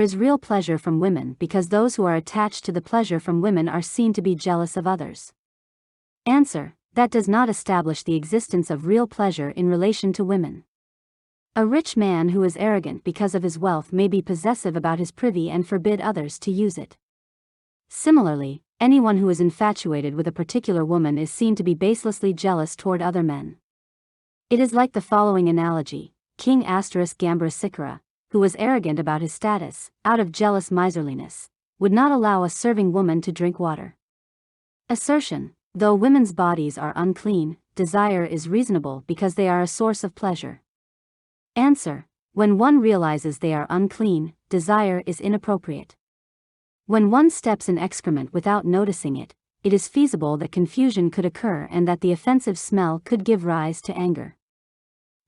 is real pleasure from women because those who are attached to the pleasure from women are seen to be jealous of others. Answer: that does not establish the existence of real pleasure in relation to women. A rich man who is arrogant because of his wealth may be possessive about his privy and forbid others to use it. Similarly, anyone who is infatuated with a particular woman is seen to be baselessly jealous toward other men. It is like the following analogy: King Gambara, who was arrogant about his status, out of jealous miserliness, would not allow a serving woman to drink water. Assertion: though women's bodies are unclean, desire is reasonable because they are a source of pleasure. Answer: when one realizes they are unclean, desire is inappropriate. When one steps in excrement without noticing it, it is feasible that confusion could occur and that the offensive smell could give rise to anger.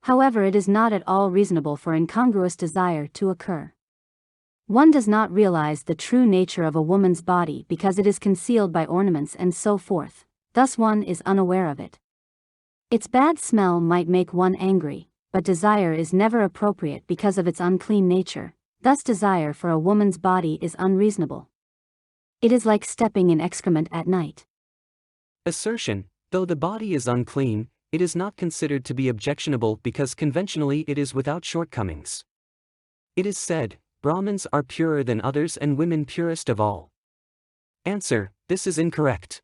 However, it is not at all reasonable for incongruous desire to occur. One does not realize the true nature of a woman's body because it is concealed by ornaments and so forth, thus one is unaware of it. Its bad smell might make one angry, but desire is never appropriate because of its unclean nature, thus desire for a woman's body is unreasonable. It is like stepping in excrement at night. Assertion: though the body is unclean, it is not considered to be objectionable because conventionally it is without shortcomings. It is said, Brahmins are purer than others and women purest of all. Answer: this is incorrect.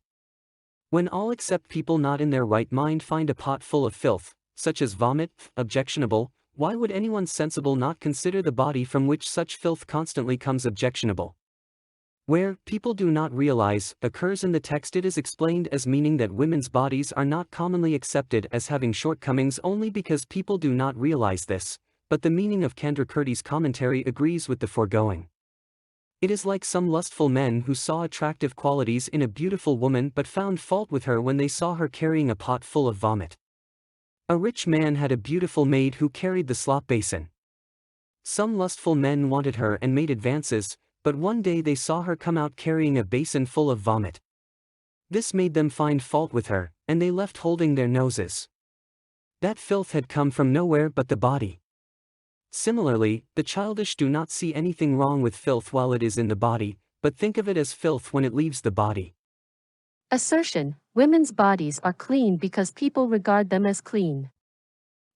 When all except people not in their right mind find a pot full of filth, such as vomit, objectionable, why would anyone sensible not consider the body from which such filth constantly comes objectionable? Where people do not realize occurs in the text, it is explained as meaning that women's bodies are not commonly accepted as having shortcomings only because people do not realize this, but the meaning of Candrakirti's commentary agrees with the foregoing. It is like some lustful men who saw attractive qualities in a beautiful woman but found fault with her when they saw her carrying a pot full of vomit. A rich man had a beautiful maid who carried the slop basin. Some lustful men wanted her and made advances, but one day they saw her come out carrying a basin full of vomit. This made them find fault with her, and they left holding their noses. That filth had come from nowhere but the body. Similarly, the childish do not see anything wrong with filth while it is in the body, but think of it as filth when it leaves the body. Assertion: women's bodies are clean because people regard them as clean.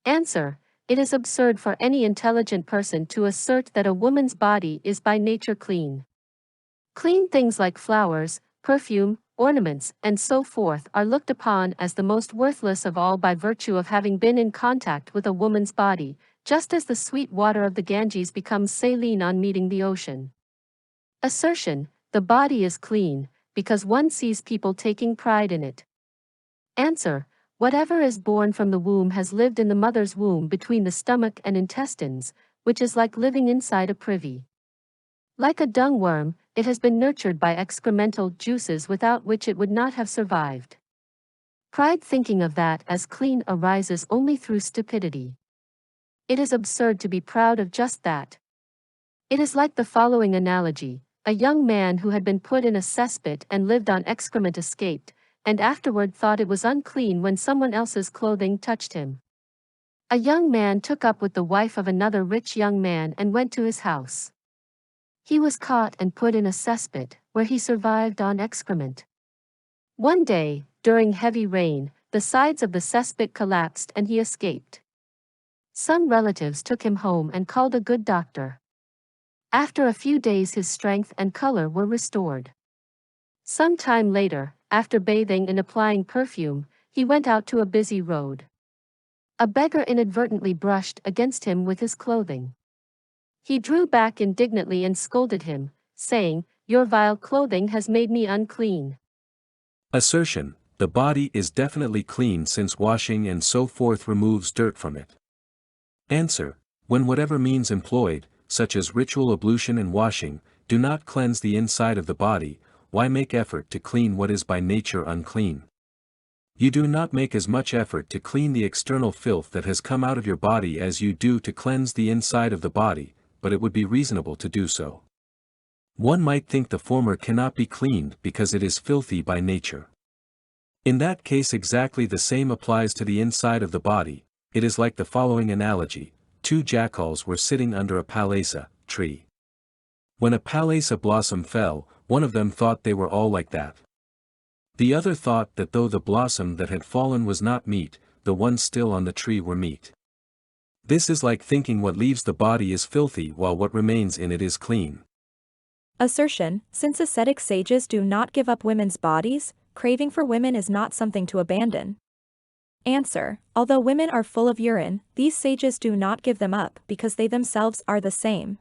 Answer: it is absurd for any intelligent person to assert that a woman's body is by nature clean. Clean things like flowers, perfume, ornaments, and so forth are looked upon as the most worthless of all by virtue of having been in contact with a woman's body, just as the sweet water of the Ganges becomes saline on meeting the ocean. Assertion: the body is clean, because one sees people taking pride in it. Answer: whatever is born from the womb has lived in the mother's womb between the stomach and intestines, which is like living inside a privy. Like a dung worm, it has been nurtured by excremental juices without which it would not have survived. Pride thinking of that as clean arises only through stupidity. It is absurd to be proud of just that. It is like the following analogy: a young man who had been put in a cesspit and lived on excrement escaped, and afterward thought it was unclean when someone else's clothing touched him. A young man took up with the wife of another rich young man and went to his house. He was caught and put in a cesspit, where he survived on excrement. One day, during heavy rain, the sides of the cesspit collapsed and he escaped. Some relatives took him home and called a good doctor. After a few days his strength and color were restored. Some time later, after bathing and applying perfume, he went out to a busy road. A beggar inadvertently brushed against him with his clothing. He drew back indignantly and scolded him, saying, "Your vile clothing has made me unclean." Assertion: the body is definitely clean since washing and so forth removes dirt from it. Answer: when whatever means employed, such as ritual ablution and washing, do not cleanse the inside of the body, why make effort to clean what is by nature unclean? You do not make as much effort to clean the external filth that has come out of your body as you do to cleanse the inside of the body, but it would be reasonable to do so. One might think the former cannot be cleaned because it is filthy by nature. In that case exactly the same applies to the inside of the body. It is like the following analogy: two jackals were sitting under a palesa tree. When a palace of blossom fell, one of them thought they were all like that. The other thought that though the blossom that had fallen was not meat, the ones still on the tree were meat. This is like thinking what leaves the body is filthy while what remains in it is clean. Assertion: since ascetic sages do not give up women's bodies, craving for women is not something to abandon. Answer: although women are full of urine, these sages do not give them up because they themselves are the same.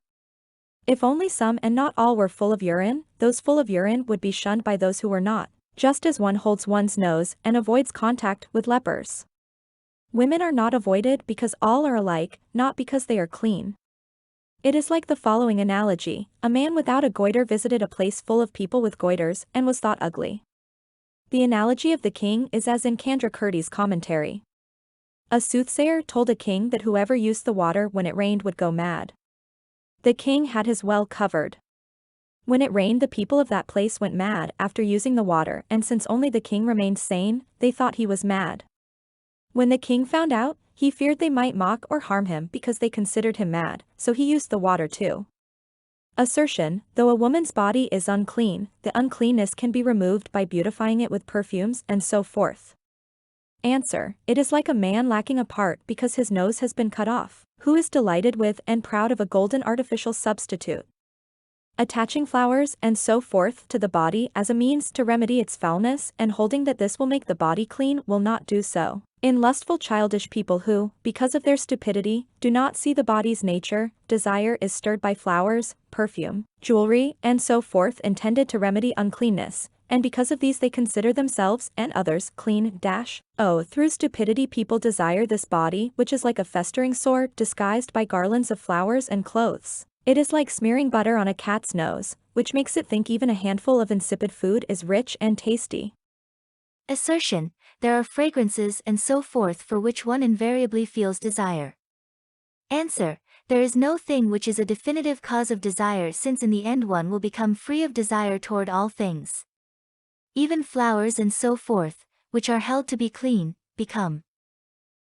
If only some and not all were full of urine, those full of urine would be shunned by those who were not, just as one holds one's nose and avoids contact with lepers. Women are not avoided because all are alike, not because they are clean. It is like the following analogy: a man without a goiter visited a place full of people with goiters and was thought ugly. The analogy of the king is as in Chandrakirti's commentary. A soothsayer told a king that whoever used the water when it rained would go mad. The king had his well covered. When it rained, the people of that place went mad after using the water, and since only the king remained sane, they thought he was mad. When the king found out, he feared they might mock or harm him because they considered him mad, so he used the water too. Assertion: though a woman's body is unclean, the uncleanness can be removed by beautifying it with perfumes and so forth. Answer: it is like a man lacking a part because his nose has been cut off, who is delighted with and proud of a golden artificial substitute. Attaching flowers and so forth to the body as a means to remedy its foulness and holding that this will make the body clean will not do so. In lustful childish people who, because of their stupidity, do not see the body's nature, desire is stirred by flowers, perfume, jewelry, and so forth intended to remedy uncleanness, and because of these they consider themselves and others clean. Through stupidity people desire this body which is like a festering sore disguised by garlands of flowers and clothes. It is like smearing butter on a cat's nose, which makes it think even a handful of insipid food is rich and tasty. Assertion: there are fragrances and so forth for which one invariably feels desire. Answer: there is no thing which is a definitive cause of desire, since in the end one will become free of desire toward all things. Even flowers and so forth, which are held to be clean, become